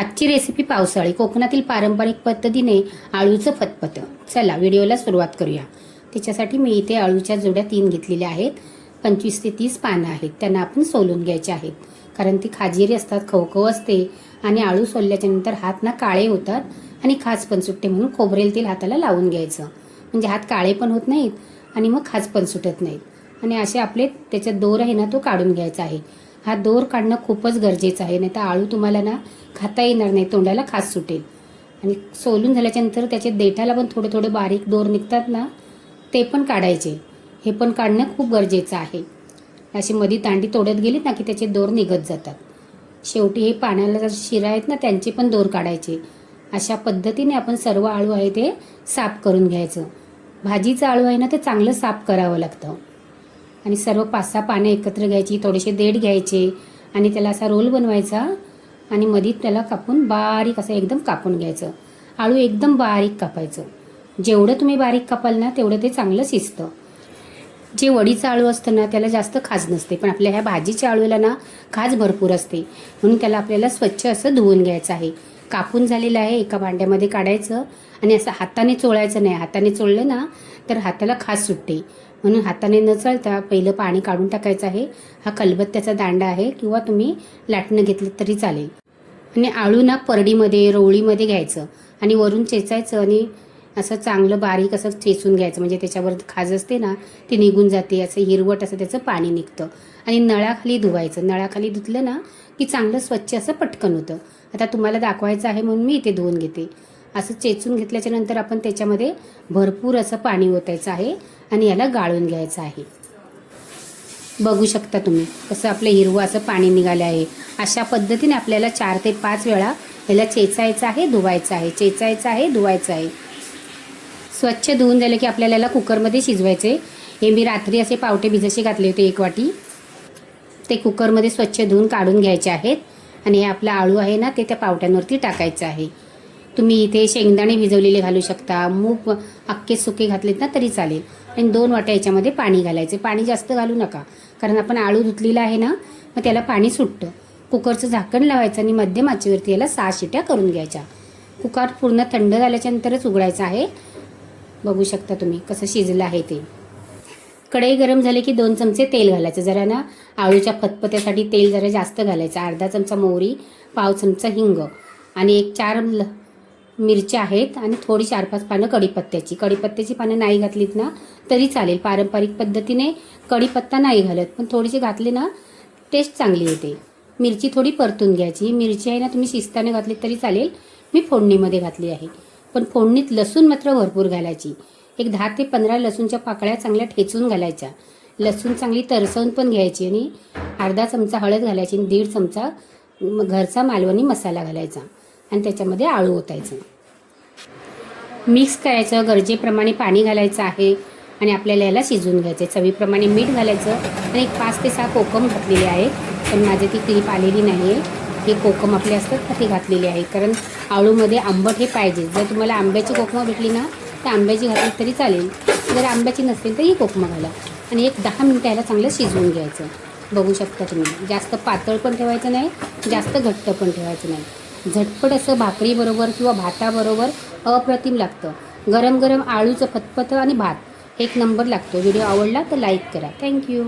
आजची रेसिपी पावसाळी कोकणातील पारंपरिक पद्धतीने आळूचं फतफतं. चला व्हिडिओला सुरुवात करूया. त्याच्यासाठी मी इथे आळूच्या जोड्या 3 घेतलेल्या आहेत. 25 ते 30 पानं आहेत. त्यांना आपण सोलून घ्यायचे आहेत, कारण ती खाजेरी असतात, खवखव असते आणि आळू सोलल्याच्या नंतर हात ना काळे होतात आणि खाज पण सुटते. म्हणून खोबरेल तेल हाताला लावून घ्यायचं, म्हणजे हात काळे पण होत नाहीत आणि मग खाज पण सुटत नाहीत. आणि असे आपले त्याचा दोर आहे ना तो काढून घ्यायचा आहे. हा दोर काढणं खूपच गरजेचं आहे, नाही तर आळू तुम्हाला ना खाता येणार नाही, तोंडाला खास सुटेल. आणि सोलून झाल्याच्यानंतर त्याचे देठाला पण थोडे थोडे बारीक दोर निघतात ना, ते पण काढायचे. हे पण काढणं खूप गरजेचं आहे. अशी मधी दांडी तोडत गेलीत ना की त्याचे दोर निघत जातात. शेवटी हे पाण्याला शिरा आहेत ना त्यांचे पण दोर काढायचे. अशा पद्धतीने आपण सर्व आळू आहे ते साफ करून घ्यायचं. भाजीचं आळू आहे ना ते चांगलं साफ करावं लागतं. आणि सर्व 5-6 पाने एकत्र घ्यायची, थोडेसे देठ घ्यायचे आणि त्याला असा रोल बनवायचा आणि मध्ये त्याला कापून बारीक असं एकदम कापून घ्यायचं. आळू एकदम बारीक कापायचं. जेवढं तुम्ही बारीक कापाल ना तेवढं ते चांगलं शिजतं. जे वडीचं आळू असतं ना त्याला जास्त खाज नसते, पण आपल्या ह्या भाजीच्या आळूला ना खाज भरपूर असते. म्हणून त्याला आपल्याला स्वच्छ असं धुवून घ्यायचं आहे. कापून झालेलं आहे एका भांड्यामध्ये काढायचं आणि असं हाताने चोळायचं नाही. हाताने चोळलं ना तर हाताला खाज सुटते. म्हणून हाताने न चळता पहिलं पाणी काढून टाकायचं आहे. हा खलबत्त्याचा दांडा आहे किंवा तुम्ही लाटणं घेतलं तरी चालेल. आणि आळू ना परडीमध्ये रोळीमध्ये घ्यायचं आणि वरून चेचायचं आणि असं चांगलं बारीक असं चेचून घ्यायचं, म्हणजे त्याच्यावर खाज असते ना ती निघून जाते. असं हिरवट असं त्याचं पाणी निघतं. आणि नळाखाली धुवायचं. नळाखाली धुतलं ना की चांगलं स्वच्छ असं पटकन होतं. आता तुम्हाला दाखवायचं आहे म्हणून मी इथे धुवून घेते. असं चेचून घेतल्याच्या नंतर आपण त्याच्यामध्ये भरपूर असं पाणी ओतायचं आहे आणि याला गाळून घ्यायचं आहे. बघू शकता तुम्ही कसं आपलं हिरवं असं पाणी निघालं आहे. अशा पद्धतीने आपल्याला 4 ते 5 वेळा याला चेचायचं आहे, धुवायचं आहे, चेचायचं आहे, धुवायचं आहे. स्वच्छ धुवून झालं की आपल्याला याला कुकरमध्ये शिजवायचे. हे मी रात्री असे पावटे भिजशी घातले होते 1 वाटी. ते कुकरमध्ये स्वच्छ धुवून काढून घ्यायचे आहेत. आणि हे आपला आळू आहे ना ते त्या पावट्यांवरती टाकायचं आहे. तुम्ही इथे शेंगदाणे भिजवलेले घालू शकता, मूग अख्खे सुके घातलेत ना तरी चालेल. आणि 2 वाट्या याच्यामध्ये पाणी घालायचे. पाणी जास्त घालू नका, कारण आपण आळू धुतलेला आहे ना मग त्याला पाणी सुटतं. कुकरचं झाकण लावायचं आणि मध्यम आचेवरती याला 6 शिट्या करून घ्यायच्या. कुकर पूर्ण थंड झाल्याच्या नंतरच उघडायचं आहे. बघू शकता तुम्ही कसं शिजलं आहे ते. कढई गरम झाली की 2 चमचे तेल घालायचं. जरा ना आळूच्या फतफत्यासाठी तेल जरा जास्त घालायचं. अर्धा चमचा मोहरी, पाव चमचा हिंग आणि 1-4 मिरच्या आहेत आणि थोडी 4-5 पानं कढीपत्त्याची. कढीपत्त्याची पानं नाही घातलीत ना तरी चालेल. पारंपरिक पद्धतीने कढीपत्ता नाही घालत, पण थोडीशी घातली ना टेस्ट चांगली येते. मिरची थोडी परतून घ्यायची. मिरची आहे ना तुम्ही शिजताना घातली तरी चालेल, मी फोडणीमध्ये घातली आहे. पण फोडणीत लसूण मात्र भरपूर घालायची. 10 ते 15 लसूणच्या पाकळ्या चांगल्या ठेचून घालायच्या. लसूण चांगली तरसवून पण घ्यायची आणि अर्धा चमचा हळद घालायची आणि 1.5 चमचा घरचा मालवणी मसाला घालायचा आणि त्याच्यामध्ये आळू ओतायचं. मिक्स करायचं. गरजेप्रमाणे पाणी घालायचं आहे आणि आपल्याला याला शिजवून घ्यायचं. चवीप्रमाणे मीठ घालायचं आणि 5 ते 6 कोकम घातलेले आहेत, पण माझी ती क्लिप आलेली नाही आहे. हे कोकम आपले असतात का ते घातलेले आहे, कारण आळूमध्ये आंबट हे पाहिजे. जर तुम्हाला आंब्याची कोकमं भेटली ना तर आंब्याची घातली तरी चालेल. जर आंब्याची नसेल तर ही कोकमं घाला आणि 10 मिनिटं याला चांगलं शिजवून घ्यायचं. बघू शकता तुम्ही. जास्त पातळ पण ठेवायचं नाही, जास्त घट्ट पण ठेवायचं नाही. झटपट असं भाकरीबरोबर किंवा भाताबरोबर अप्रतिम लागतं. गरम गरम आळूचं फतफतं आणि भात 1 नंबर लागतो. व्हिडिओ आवडला तर लाईक करा. थँक्यू.